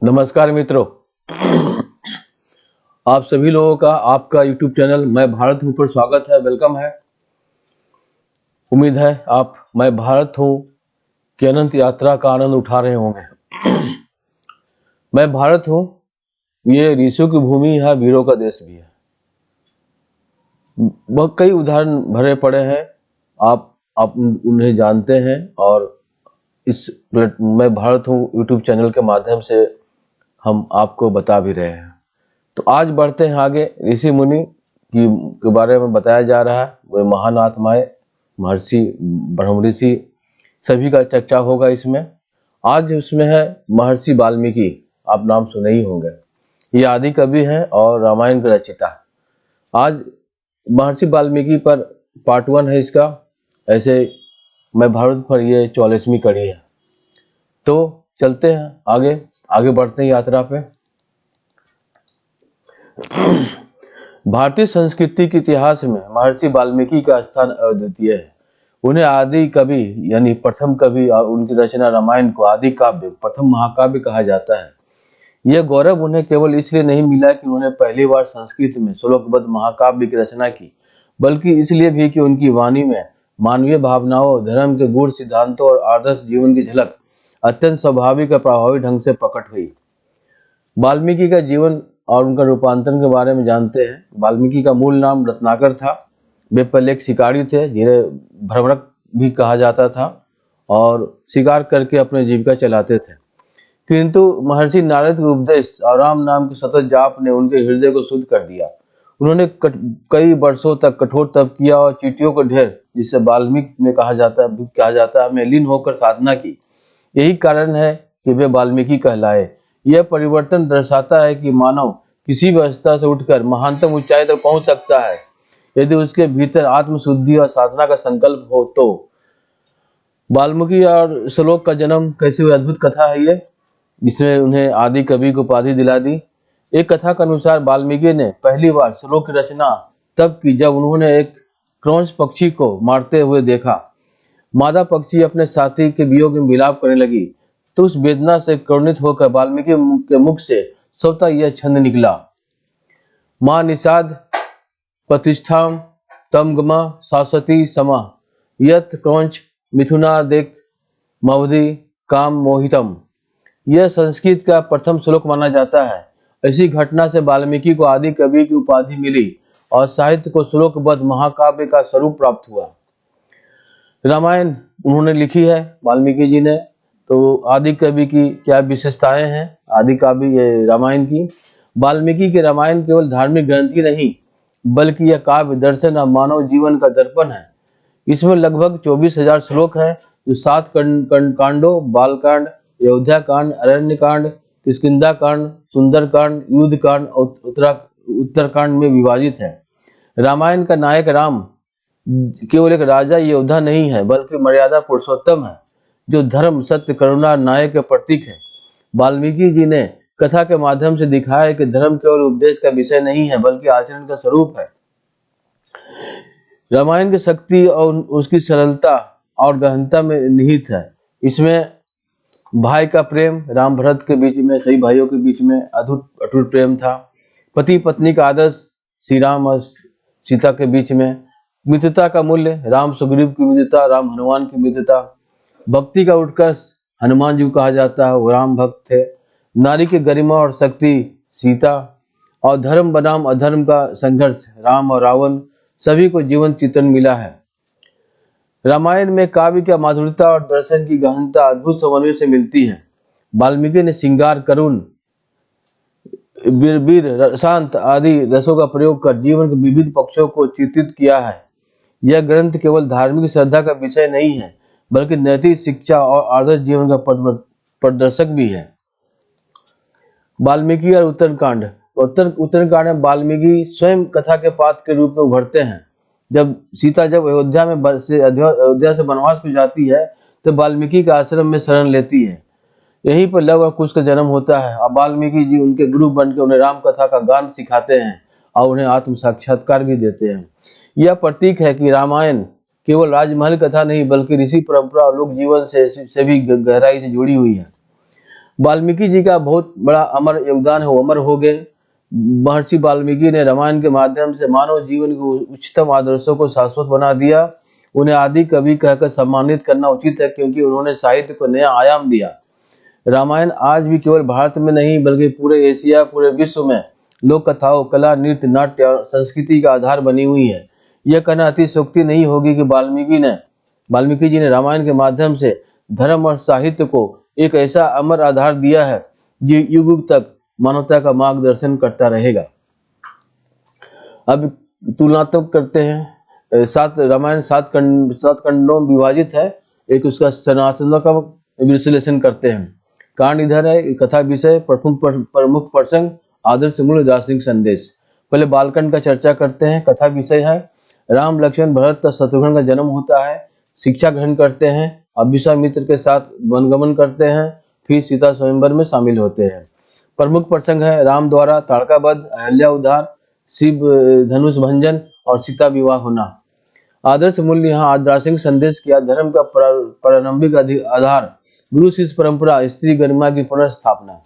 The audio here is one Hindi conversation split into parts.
नमस्कार मित्रों। आप सभी लोगों का आपका YouTube चैनल मैं भारत हूँ पर स्वागत है, वेलकम है। उम्मीद है आप मैं भारत हूँ की अनंत यात्रा का आनंद उठा रहे होंगे। मैं भारत हूँ, ये ऋषियों की भूमि है, वीरों का देश भी है। बहुत कई उदाहरण भरे पड़े हैं, आप उन्हें जानते हैं और इस मैं भारत हूँ YouTube चैनल के माध्यम से हम आपको बता भी रहे हैं। तो आज बढ़ते हैं आगे। ऋषि मुनि के बारे में बताया जा रहा है, वे महान आत्माएं, महर्षि, ब्रह्म ऋषि, सभी का चर्चा होगा इसमें। आज उसमें है महर्षि वाल्मीकि, आप नाम सुने ही होंगे। ये आदि कवि हैं और रामायण के रचयिता। आज महर्षि वाल्मीकि पर पार्ट 1 है इसका। ऐसे मैं भारत पर ये 44वीं कड़ी है। तो चलते हैं आगे आगे बढ़ते हैं यात्रा पे। भारतीय संस्कृति के इतिहास में महर्षि वाल्मीकि का स्थान अद्वितीय है। उन्हें आदि कवि यानी प्रथम कवि और उनकी रचना रामायण को आदि काव्य, प्रथम महाकाव्य कहा जाता है। यह गौरव उन्हें केवल इसलिए नहीं मिला कि उन्होंने पहली बार संस्कृत में श्लोकबद्ध महाकाव्य की रचना की, बल्कि इसलिए भी कि उनकी वाणी में मानवीय भावनाओं, धर्म के गूढ़ सिद्धांतों और आदर्श जीवन की झलक अत्यंत स्वाभाविक और प्रभावी ढंग से प्रकट हुई। वाल्मीकि का जीवन और उनका रूपांतरण के बारे में जानते हैं। वाल्मीकि का मूल नाम रत्नाकर था। वे पहले एक शिकारी थे, जिन्हें भ्रमरक भी कहा जाता था और शिकार करके अपनी जीविका चलाते थे। किंतु महर्षि नारद के उपदेश और राम नाम के सतत जाप ने उनके हृदय को शुद्ध कर दिया। उन्होंने कई वर्षों तक कठोर तप किया और चींटियों को ढेर, जिसे वाल्मीकि में कहा जाता है, में लीन होकर साधना की। यही कारण है कि वे वाल्मीकि कहलाए। यह परिवर्तन दर्शाता है कि मानव किसी भी अवस्था से उठकर महानतम ऊंचाई तक पहुंच सकता है, यदि उसके भीतर आत्मशुद्धि और साधना का संकल्प हो तो। वाल्मीकि और श्लोक का जन्म कैसे हुई, अद्भुत कथा है ये, जिसमें उन्हें आदि कवि की उपाधि दिला दी। एक कथा के अनुसार वाल्मीकि ने पहली बार श्लोक की रचना तब की जब उन्होंने एक क्रौंच पक्षी को मारते हुए देखा। मादा पक्षी अपने साथी के वियोग में विलाप करने लगी, तो उस वेदना से करुणित होकर वाल्मीकि के मुख से स्वतः यह छंद निकला। मां निषाद प्रतिष्ठाम तमगमा शाश्वती समा यत क्रौंच मिथुनादेक मवधि काम मोहितम। यह संस्कृत का प्रथम श्लोक माना जाता है। इसी घटना से वाल्मीकि को आदि कवि की उपाधि मिली और साहित्य को श्लोकबद्ध महाकाव्य का स्वरूप प्राप्त हुआ। रामायण उन्होंने लिखी है वाल्मीकि जी ने। तो आदि कवि की क्या विशेषताएं हैं आदि काव्य ये रामायण की। वाल्मीकि के रामायण केवल धार्मिक ग्रंथ ही नहीं, बल्कि यह काव्य दर्शन और मानव जीवन का दर्पण है। इसमें लगभग 24,000 श्लोक है, जो 7 कांडों, बालकांड, अयोध्या कांड, अरण्य कांड, किष्किंधा कांड, सुंदर कांड, युद्ध कांड और उत्तरकांड में विभाजित है। रामायण का नायक राम केवल एक राजा योद्धा नहीं है, बल्कि मर्यादा पुरुषोत्तम है, जो धर्म, सत्य, करुणा, न्याय के प्रतीक है। वाल्मीकि जी ने कथा के माध्यम से दिखाया है कि धर्म केवल उपदेश का विषय नहीं है, बल्कि आचरण का स्वरूप है। रामायण की शक्ति और उसकी सरलता और गहनता में निहित है। इसमें भाई का प्रेम, राम भरत के बीच में, सही भाइयों के बीच में अटूट प्रेम था। पति पत्नी का आदर्श, श्री राम और सीता के बीच में। मित्रता का मूल्य, राम सुग्रीव की मित्रता, राम हनुमान की मित्रता। भक्ति का उत्कर्ष, हनुमान जी को कहा जाता है, वो राम भक्त थे। नारी की गरिमा और शक्ति, सीता। और धर्म बनाम अधर्म का संघर्ष, राम और रावण। सभी को जीवन चित्रण मिला है। रामायण में काव्य की माधुर्यता और दर्शन की गहनता अद्भुत समन्वय से मिलती है। वाल्मीकि ने श्रृंगार, करुण, वीर, शांत आदि रसों का प्रयोग कर जीवन के विविध पक्षों को चित्रित किया है। यह ग्रंथ केवल धार्मिक श्रद्धा का विषय नहीं है, बल्कि नैतिक शिक्षा और आदर्श जीवन का प्रदर्शक भी है। वाल्मीकि और उत्तरकांड। उत्तरकांड में वाल्मीकि स्वयं कथा के पात्र के रूप में उभरते हैं। जब सीता अयोध्या से वनवास में जाती है, तो वाल्मीकि के आश्रम में शरण लेती है। यहीं पर लव और कुश का जन्म होता है। अब वाल्मीकि जी उनके गुरु बनकर उन्हें राम कथा का गान सिखाते हैं और उन्हें आत्म साक्षात्कार भी देते हैं। यह प्रतीक है कि रामायण केवल राजमहल कथा नहीं, बल्कि ऋषि परंपरा और लोक जीवन से भी गहराई से जुड़ी हुई है। वाल्मीकि जी का बहुत बड़ा अमर योगदान है, वो अमर हो गए। महर्षि वाल्मीकि ने रामायण के माध्यम से मानव जीवन के उच्चतम आदर्शों को शाश्वत बना दिया। उन्हें आदि कवि कहकर सम्मानित करना उचित है, क्योंकि उन्होंने साहित्य को नया आयाम दिया। रामायण आज भी केवल भारत में नहीं बल्कि पूरे एशिया, पूरे विश्व में लोक कथाओं, कला, नृत्य, नाट्य और संस्कृति का आधार बनी हुई है। यह कहना अतिशयोक्ति नहीं होगी कि वाल्मीकि जी ने रामायण के माध्यम से धर्म और साहित्य को एक ऐसा अमर आधार दिया है जो युग युग तक मानवता का मार्गदर्शन करता रहेगा। अब तुलनात्मक करते हैं। रामायण सात खंडों में विभाजित है। एक उसका संरचनात्मक विश्लेषण करते हैं। कांड इधर है, कथा विषय, प्रमुख प्रसंग, आदर्श, मूल्य, दार्शनिक संदेश। पहले बालकांड का चर्चा करते हैं। कथा विषय है, राम, लक्ष्मण, भरत तथा शत्रुघ्न का जन्म होता है। शिक्षा ग्रहण करते हैं, अब विश्वामित्र के साथ वनगमन करते हैं, फिर सीता स्वयंवर में शामिल होते हैं। प्रमुख प्रसंग है, राम द्वारा ताड़का वध, अहल्या उद्धार, शिव धनुष भंजन और सीता विवाह होना। आदर्श मूल्य, यहाँ दार्शनिक संदेश किया, धर्म का प्रारंभिक आधार, गुरु शिष्य परंपरा, स्त्री गरिमा की पुनर्स्थापना।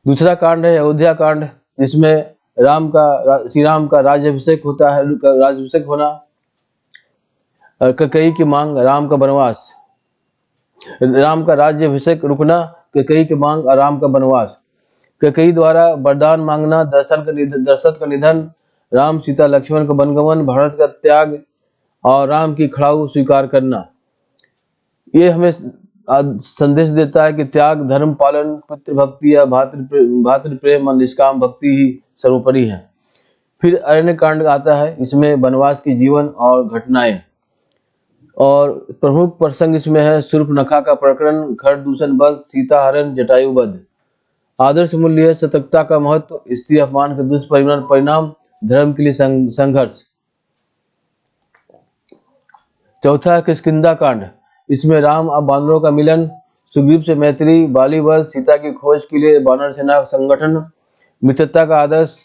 दूसरा कांड है अयोध्या कांड, जिसमें श्री राम का राज्याभिषेक होता है, राज्याभिषेक होना, कैकेयी की मांग, राम का वनवास, राम का राज्याभिषेक रुकना, कैकेयी की मांग और राम का वनवास, कैकेयी द्वारा वरदान मांगना, दशरथ का निधन, राम सीता लक्ष्मण का वनगमन, भरत का त्याग और राम की खड़ाऊ स्वीकार करना। ये हमें संदेश देता है कि त्याग, धर्म पालन, पितृभक्ति या भातृ प्रेम और निष्काम भक्ति ही सर्वोपरि है। फिर अरण्य कांड आता है, इसमें वनवास की जीवन और घटनाएं, और प्रमुख प्रसंग इसमें है शूर्पणखा का प्रकरण, घर दूषण वध, सीता हरण, जटायु वध। आदर्श मूल्य है सतर्कता का महत्व, स्त्री अपमान के दुष्परिणाम, धर्म के लिए संघर्ष। चौथा है किष्किंधा कांड, इसमें राम और बानरों का मिलन, सुग्रीव से मैत्री, बाली वध, सीता की खोज के लिए वानर सेना संगठन, मित्रता का आदर्श,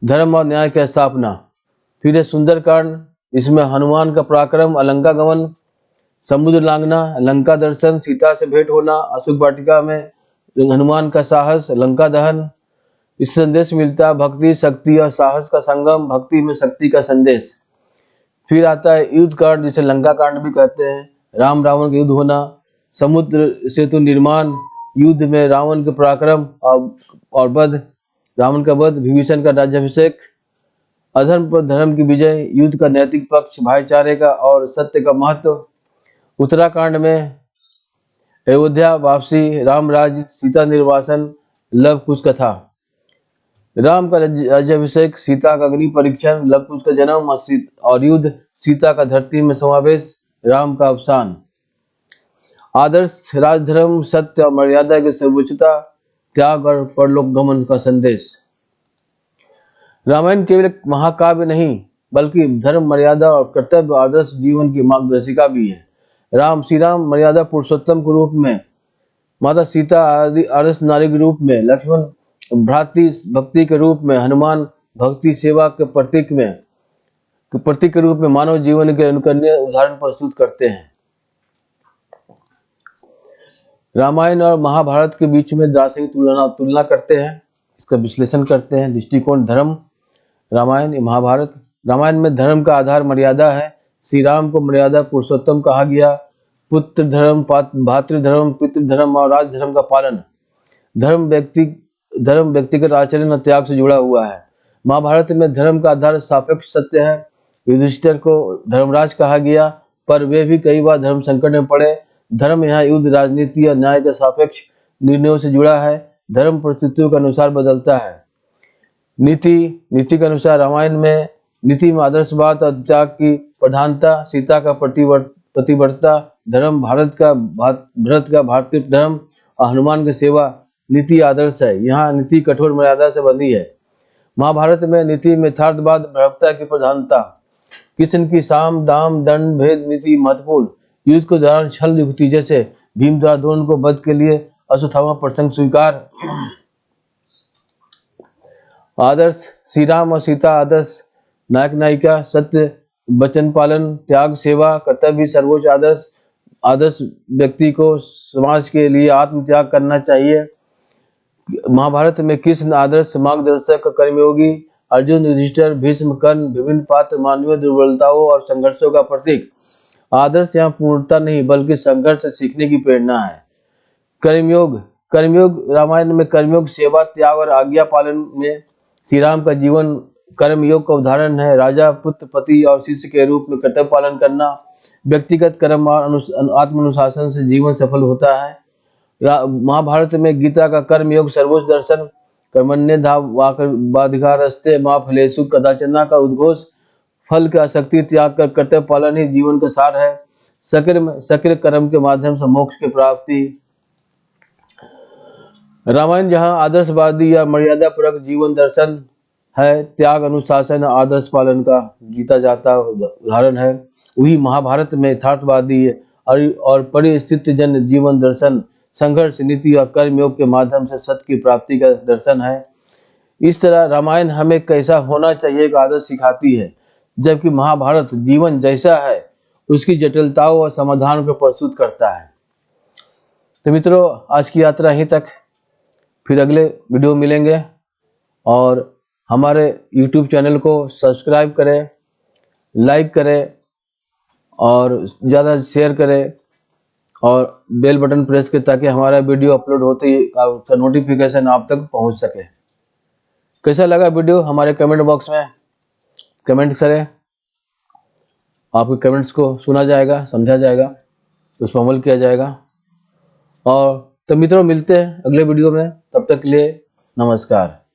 धर्म और न्याय की स्थापना। फिर है सुंदर कांड, इसमें हनुमान का पराक्रम, अलंका गमन, समुद्र लांघना, लंका दर्शन, सीता से भेंट होना, अशोक वाटिका में हनुमान का साहस, लंका दहन। इस संदेश मिलता है भक्ति, शक्ति और साहस का संगम, भक्ति में शक्ति का संदेश। फिर आता है युद्ध कांड, जिसे लंका कांड भी कहते हैं, राम रावण का युद्ध होना, समुद्र सेतु निर्माण, युद्ध में रावण के पराक्रम और वध, रावण का वध, विभीषण का राज्याभिषेक, अधर्म पर धर्म की विजय, युद्ध का नैतिक पक्ष, भाईचारे का और सत्य का महत्व। उत्तराखंड में अयोध्या वापसी, राम राज्य, सीता निर्वासन, लव कुश कथा, राम का राज्याभिषेक, सीता का अग्नि परीक्षण, लव कुश का जन्म और युद्ध, सीता का धरती में समावेश, राम का अवसान। आदर्श राजधर्म, सत्य और मर्यादा की सर्वोच्चता, त्याग और परलोक गमन का संदेश। रामायण केवल एक महाकाव्य नहीं बल्कि धर्म, मर्यादा और कर्तव्य आदर्श जीवन की मार्गदर्शिका भी है। श्री राम मर्यादा पुरुषोत्तम के रूप में, माता सीता आदर्श नारी के रूप में, लक्ष्मण भ्रातृ भक्ति के रूप में, हनुमान भक्ति सेवा के प्रतीक के रूप में मानव जीवन के अनुकरणीय उदाहरण प्रस्तुत करते हैं। रामायण और महाभारत के बीच में दार्शनिक तुलना करते हैं, इसका विश्लेषण करते हैं। दृष्टिकोण, धर्म, रामायण, महाभारत। रामायण में धर्म का आधार मर्यादा है। श्री राम को मर्यादा पुरुषोत्तम कहा गया। पुत्र धर्म, भातृधर्म, पितृधर्म और राजधर्म का पालन। धर्म व्यक्तिगत आचरण और त्याग से जुड़ा हुआ है। महाभारत में धर्म का आधार सापेक्ष सत्य है। युधिष्ठिर को धर्मराज कहा गया, पर वे भी कई बार धर्म संकट में पड़े। धर्म यहाँ युद्ध, राजनीति और न्याय के सापेक्ष निर्णयों से जुड़ा है। धर्म परिस्थितियों के अनुसार बदलता है। नीति के अनुसार रामायण में नीति में आदर्शवाद और त्याग की प्रधानता, सीता का पतिव्रता धर्म, भरत का भातृ धर्म और हनुमान की सेवा नीति आदर्श है। यहाँ नीति कठोर मर्यादा से बंधी है। महाभारत में नीति में यथार्थवाद, भ्रातृता की प्रधानता, कृष्ण की साम दाम दंड भेद नीति महत्वपूर्ण। युद्ध के दौरान छल युक्ति, जैसे भीम द्वारा द्रोण को वध के लिए अश्वत्थामा प्रसंग स्वीकार। आदर्श, श्री राम और सीता आदर्श, नायक नायिका, सत्य वचन पालन, त्याग, सेवा, कर्तव्य सर्वोच्च आदर्श। आदर्श व्यक्ति को समाज के लिए आत्मत्याग करना चाहिए। महाभारत में कृष्ण आदर्श मार्गदर्शक, कर्मयोगी, अर्जुन, युधिष्ठिर, भीष्म, कर्ण विभिन्न पात्र मानवीय दुर्बलताओं और संघर्षों का प्रतीक। आदर्श यहाँ पूर्णता नहीं बल्कि संघर्ष से सीखने की प्रेरणा है। कर्मयोग, कर्मयोग रामायण में कर्मयोग सेवा, त्याग और आज्ञा पालन में श्री राम का जीवन कर्मयोग का उदाहरण है। राजा, पुत्र, पति और शिष्य के रूप में कर्तव्य पालन करना, व्यक्तिगत कर्म और आत्मानुशासन से जीवन सफल होता है। महाभारत में गीता का कर्मयोग सर्वोच्च दर्शन, कर्मण्येवाधिकारस्ते मा फलेषु कदाचन का उद्घोष, फल की आसक्ति त्याग कर कर्तव्य पालन ही जीवन का सार है। सक्रिय कर्म के माध्यम से मोक्ष की प्राप्ति। रामायण जहाँ आदर्शवादी या मर्यादा पूर्वक जीवन दर्शन है, त्याग, अनुशासन, आदर्श पालन का जीता जाता उदाहरण है, वही महाभारत में यथार्थवादी और परिस्थिति जन जीवन दर्शन, संघर्ष, नीति और कर्मयोग के माध्यम से सत्य की प्राप्ति का दर्शन है। इस तरह रामायण हमें कैसा होना चाहिए का आदर्श सिखाती है, जबकि महाभारत जीवन जैसा है उसकी जटिलताओं और समाधान को प्रस्तुत करता है। तो मित्रों, आज की यात्रा यहीं तक, फिर अगले वीडियो मिलेंगे और हमारे YouTube चैनल को सब्सक्राइब करें, लाइक करें और ज़्यादा शेयर करें और बेल बटन प्रेस करें ताकि हमारा वीडियो अपलोड होते ही उसका नोटिफिकेशन आप तक पहुंच सके। कैसा लगा वीडियो हमारे कमेंट बॉक्स में कमेंट करें, आपके कमेंट्स को सुना जाएगा, समझा जाएगा, उस पर अमल किया जाएगा। और तो मित्रों, मिलते हैं अगले वीडियो में, तब तक के लिए नमस्कार।